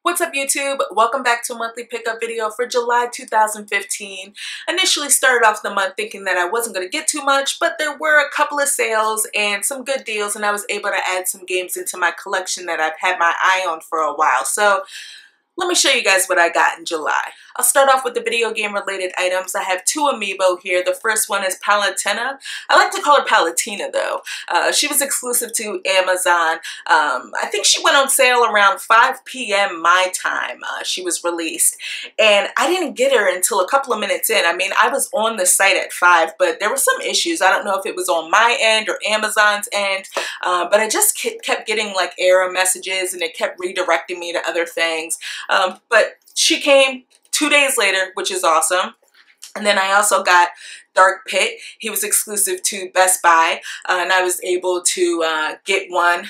What's up YouTube? Welcome back to a monthly pickup video for July 2015. Initially started off the month thinking that I wasn't going to get too much, but there were a couple of sales and some good deals, and I was able to add some games into my collection that I've had my eye on for a while. So let me show you guys what I got in July. I'll start off with the video game related items. I have two amiibo here. The first one is Palutena. I like to call her Palutena though. She was exclusive to Amazon. I think she went on sale around 5 p.m. my time. She was released. And I didn't get her until a couple of minutes in. I mean, I was on the site at 5, but there were some issues. I don't know if it was on my end or Amazon's end, but I just kept getting like error messages and it kept redirecting me to other things. But she came 2 days later, which is awesome. And then I also got Dark Pit. He was exclusive to Best Buy, and I was able to get one.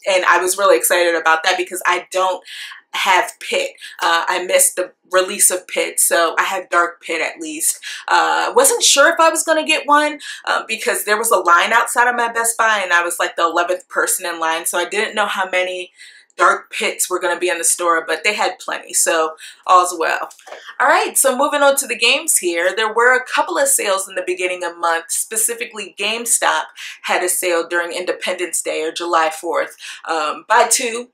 And I was really excited about that because I don't have Pit. I missed the release of Pit, so I have Dark Pit at least. Wasn't sure if I was going to get one because there was a line outside of my Best Buy and I was like the 11th person in line, so I didn't know how many Dark Pits were going to be in the store, but they had plenty, so all's well. Alright, so moving on to the games here. There were a couple of sales in the beginning of the month. Specifically, GameStop had a sale during Independence Day or July 4th. Buy two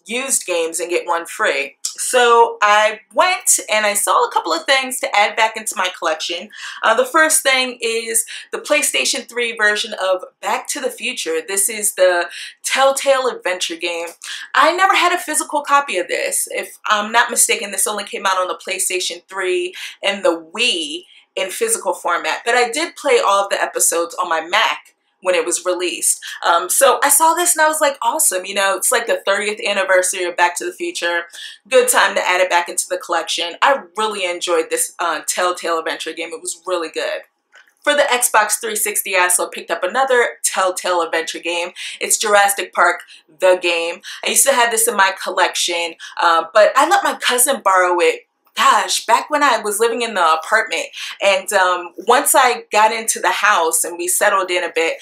used games and get one free. So I went and I saw a couple of things to add back into my collection. The first thing is the PlayStation 3 version of Back to the Future. This is the Telltale adventure game. I never had a physical copy of this. If I'm not mistaken, this only came out on the PlayStation 3 and the Wii in physical format. But I did play all of the episodes on my Mac when it was released. So I saw this and I was like, awesome, you know, it's like the 30th anniversary of Back to the Future. Good time to add it back into the collection. I really enjoyed this Telltale adventure game. It was really good. For the Xbox 360, I also picked up another Telltale adventure game. It's Jurassic Park, the game. I used to have this in my collection, but I let my cousin borrow it. Gosh, back when I was living in the apartment, and once I got into the house and we settled in a bit,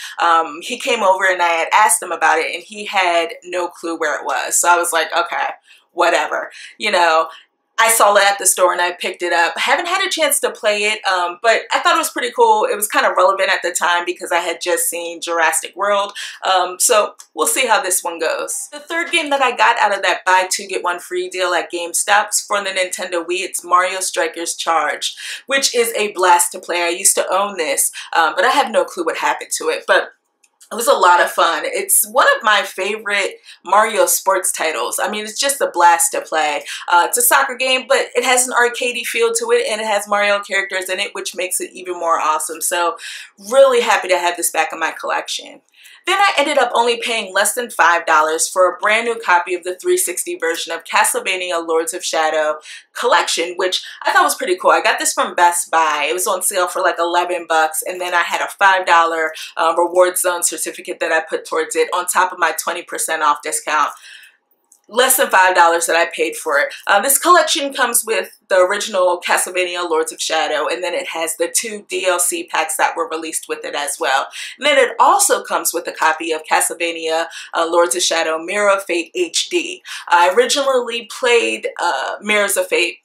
he came over and I had asked him about it and he had no clue where it was. So I was like, okay, whatever, you know. I saw it at the store and I picked it up. I haven't had a chance to play it, but I thought it was pretty cool. It was kind of relevant at the time because I had just seen Jurassic World. So we'll see how this one goes. The third game that I got out of that buy two get one free deal at GameStop's for the Nintendo Wii, it's Mario Strikers Charge, which is a blast to play. I used to own this, but I have no clue what happened to it. But it was a lot of fun. It's one of my favorite Mario sports titles. I mean, it's just a blast to play. It's a soccer game, but it has an arcadey feel to it, and it has Mario characters in it, which makes it even more awesome. So really happy to have this back in my collection. Then I ended up only paying less than $5 for a brand new copy of the 360 version of Castlevania Lords of Shadow Collection, which I thought was pretty cool. I got this from Best Buy. It was on sale for like 11 bucks, and then I had a $5 reward zone certificate that I put towards it on top of my 20% off discount. Less than $5 that I paid for it. This collection comes with the original Castlevania Lords of Shadow, and then it has the 2 DLC packs that were released with it as well. And then it also comes with a copy of Castlevania Lords of Shadow Mirror of Fate HD. I originally played Mirrors of Fate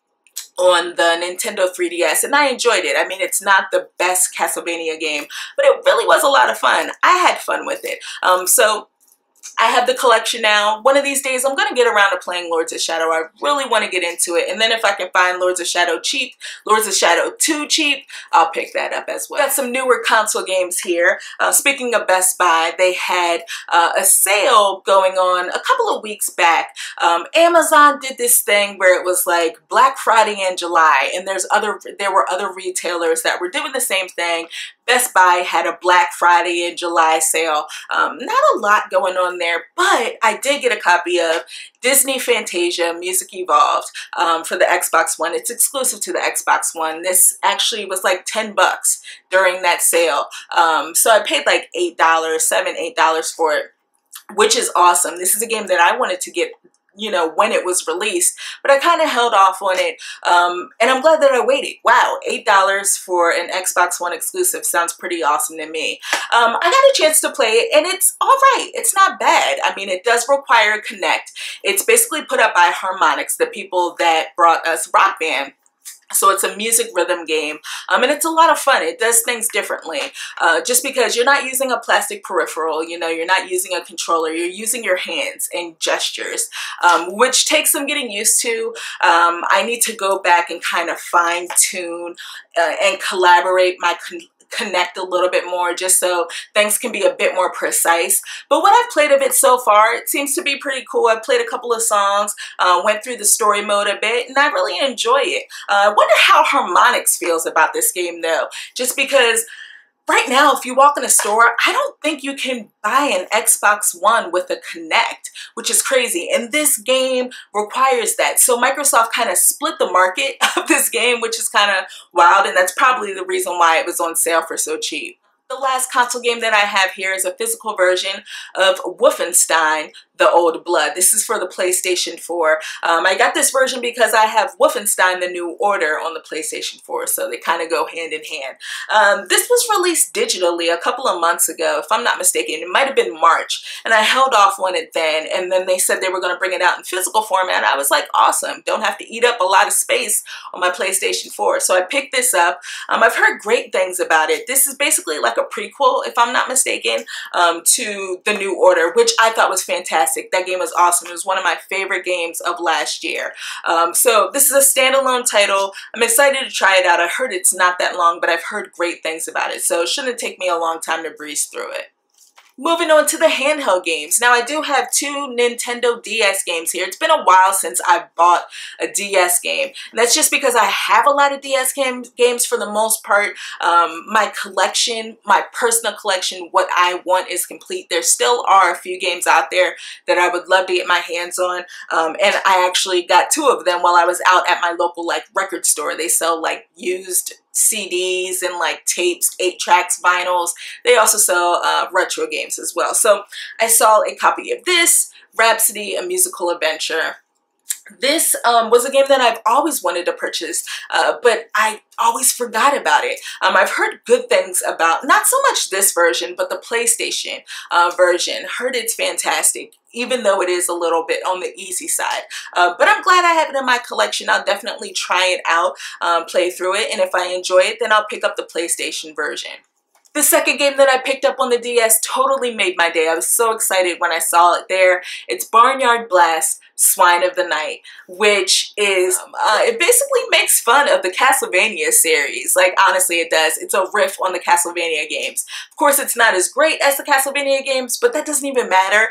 on the Nintendo 3DS, and I enjoyed it. I mean, it's not the best Castlevania game, but it really was a lot of fun. I had fun with it. So I have the collection now. One of these days, I'm going to get around to playing Lords of Shadow. I really want to get into it. And then if I can find Lords of Shadow cheap, Lords of Shadow 2 cheap, I'll pick that up as well. Got some newer console games here. Speaking of Best Buy, they had a sale going on a couple of weeks back. Amazon did this thing where it was like Black Friday in July, and there were other retailers that were doing the same thing. Best Buy had a Black Friday in July sale. Not a lot going on there, but I did get a copy of Disney Fantasia Music Evolved for the Xbox One. It's exclusive to the Xbox One. This actually was like 10 bucks during that sale. So I paid like $8, $7, $8 for it, which is awesome. This is a game that I wanted to get you know, when it was released, but I kind of held off on it, and I'm glad that I waited. Wow, $8 for an Xbox One exclusive sounds pretty awesome to me. I got a chance to play it, and it's all right. It's not bad. I mean, it does require a Kinect. It's basically put up by Harmonix, the people that brought us Rock Band. So it's a music rhythm game, and it's a lot of fun. It does things differently, just because you're not using a plastic peripheral, you know, you're not using a controller, you're using your hands and gestures, which takes some getting used to. I need to go back and kind of fine tune and collaborate my Connect a little bit more, just so things can be a bit more precise. But what I've played of it so far, it seems to be pretty cool. I've played a couple of songs, went through the story mode a bit, and I really enjoy it. I wonder how Harmonix feels about this game though, just because right now, if you walk in a store, I don't think you can buy an Xbox One with a Kinect, which is crazy. And this game requires that. So Microsoft kind of split the market of this game, which is kind of wild. And that's probably the reason why it was on sale for so cheap. The last console game that I have here is a physical version of Wolfenstein, The Old Blood. This is for the PlayStation 4. I got this version because I have Wolfenstein, The New Order on the PlayStation 4, so they kind of go hand in hand. This was released digitally a couple of months ago, if I'm not mistaken. It might have been March, and I held off on it then, and then they said they were going to bring it out in physical format. I was like, awesome. Don't have to eat up a lot of space on my PlayStation 4. So I picked this up. I've heard great things about it. This is basically like a prequel, if I'm not mistaken, to The New Order, which I thought was fantastic. That game was awesome. It was one of my favorite games of last year. So this is a standalone title. I'm excited to try it out. I heard it's not that long, but I've heard great things about it, so it shouldn't take me a long time to breeze through it. Moving on to the handheld games. Now I do have 2 Nintendo DS games here. It's been a while since I bought a DS game. And that's just because I have a lot of DS games for the most part. My collection, my personal collection, what I want is complete. There still are a few games out there that I would love to get my hands on. And I actually got 2 of them while I was out at my local like record store. They sell like used CDs and like tapes, 8-tracks, vinyls. They also sell retro games as well. So I saw a copy of this, Rhapsody, A Musical Adventure. This was a game that I've always wanted to purchase, but I always forgot about it. I've heard good things about, not so much this version, but the PlayStation version. Heard it's fantastic, even though it is a little bit on the easy side. But I'm glad I have it in my collection. I'll definitely try it out, play through it, and if I enjoy it, then I'll pick up the PlayStation version. The second game that I picked up on the DS totally made my day. I was so excited when I saw it there. It's Barnyard Blessed, Swine of the Night, which is, it basically makes fun of the Castlevania series. Like, honestly, it does. It's a riff on the Castlevania games. Of course, it's not as great as the Castlevania games, but that doesn't even matter.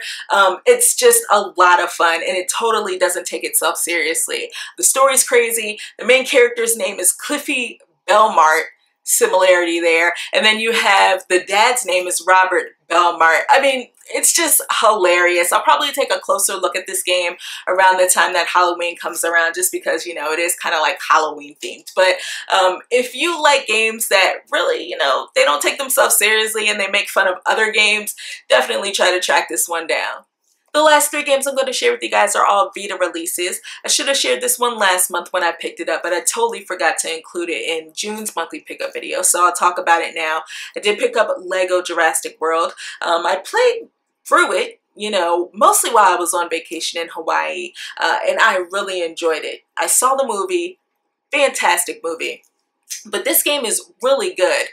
It's just a lot of fun, and it totally doesn't take itself seriously. The story's crazy. The main character's name is Cliffy Belmart. Similarity there, and then you have the dad's name is Robert Belmart. I mean, it's just hilarious. I'll probably take a closer look at this game around the time that Halloween comes around, just because, you know, it is kind of like Halloween themed. But if you like games that really, you know, they don't take themselves seriously and they make fun of other games, definitely try to track this one down. The last 3 games I'm going to share with you guys are all Vita releases. I should have shared this one last month when I picked it up, but I totally forgot to include it in June's monthly pickup video, so I'll talk about it now. I did pick up Lego Jurassic World. I played through it, you know, mostly while I was on vacation in Hawaii, and I really enjoyed it. I saw the movie, fantastic movie. But this game is really good.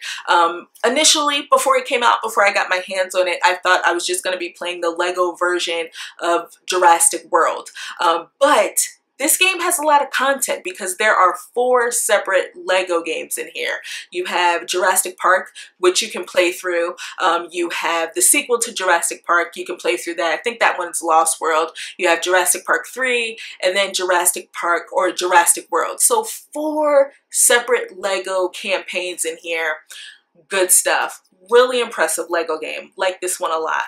Initially, before it came out, before I got my hands on it, I thought I was just going to be playing the Lego version of Jurassic World. But this game has a lot of content because there are 4 separate Lego games in here. You have Jurassic Park, which you can play through. You have the sequel to Jurassic Park. You can play through that. I think that one's Lost World. You have Jurassic Park 3, and then Jurassic Park or Jurassic World. So 4 separate Lego campaigns in here. Good stuff. Really impressive Lego game. Like this one a lot.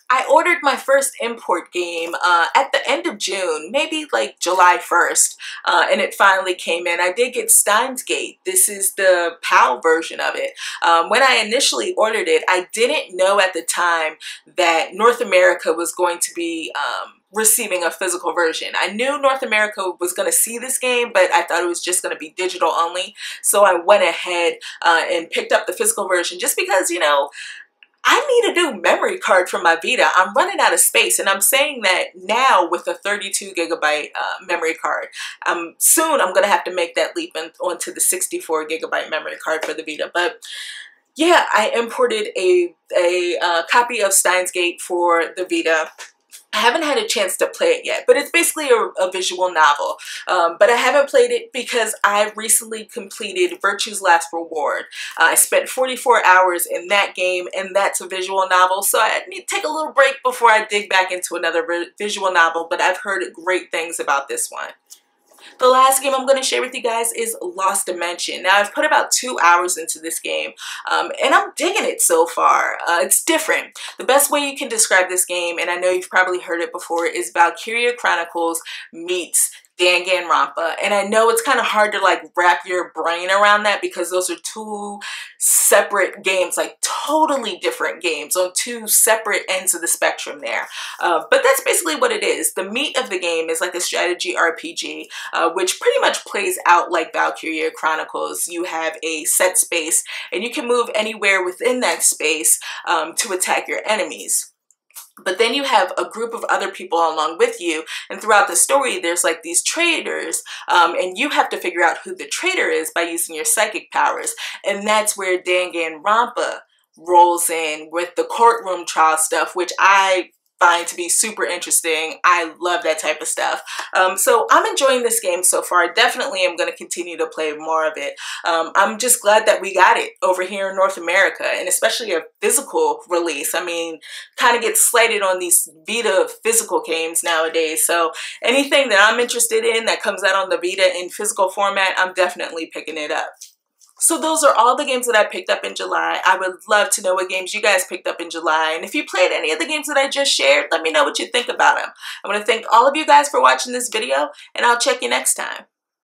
I ordered my first import game at the end of June, maybe like July 1st, and it finally came in. I did get Steins Gate. This is the PAL version of it. When I initially ordered it, I didn't know at the time that North America was going to be receiving a physical version. I knew North America was going to see this game, but I thought it was just going to be digital only. So I went ahead and picked up the physical version just because, you know, I need a new memory card for my Vita. I'm running out of space, and I'm saying that now with a 32 gigabyte memory card. Soon I'm going to have to make that leap onto the 64 gigabyte memory card for the Vita. But yeah, I imported a copy of Steins Gate for the Vita. I haven't had a chance to play it yet, but it's basically a visual novel. But I haven't played it because I recently completed Virtue's Last Reward. I spent 44 hours in that game, and that's a visual novel, so I need to take a little break before I dig back into another visual novel, but I've heard great things about this one. The last game I'm going to share with you guys is Lost Dimension. Now, I've put about 2 hours into this game, and I'm digging it so far. It's different. The best way you can describe this game, and I know you've probably heard it before, is Valkyria Chronicles meets Danganronpa. And I know it's kind of hard to like wrap your brain around that because those are two separate games, like totally different games on two separate ends of the spectrum there. But that's basically what it is. The meat of the game is like a strategy RPG, which pretty much plays out like Valkyria Chronicles. You have a set space and you can move anywhere within that space to attack your enemies. But then you have a group of other people along with you, and throughout the story there's like these traitors, and you have to figure out who the traitor is by using your psychic powers. And that's where Danganronpa rolls in with the courtroom trial stuff, which I find to be super interesting. I love that type of stuff. So I'm enjoying this game so far. Definitely am going to continue to play more of it. I'm just glad that we got it over here in North America, and especially a physical release. I mean, kind of gets slighted on these Vita physical games nowadays. So anything that I'm interested in that comes out on the Vita in physical format, I'm definitely picking it up. So those are all the games that I picked up in July. I would love to know what games you guys picked up in July. And if you played any of the games that I just shared, let me know what you think about them. I want to thank all of you guys for watching this video, and I'll check you next time.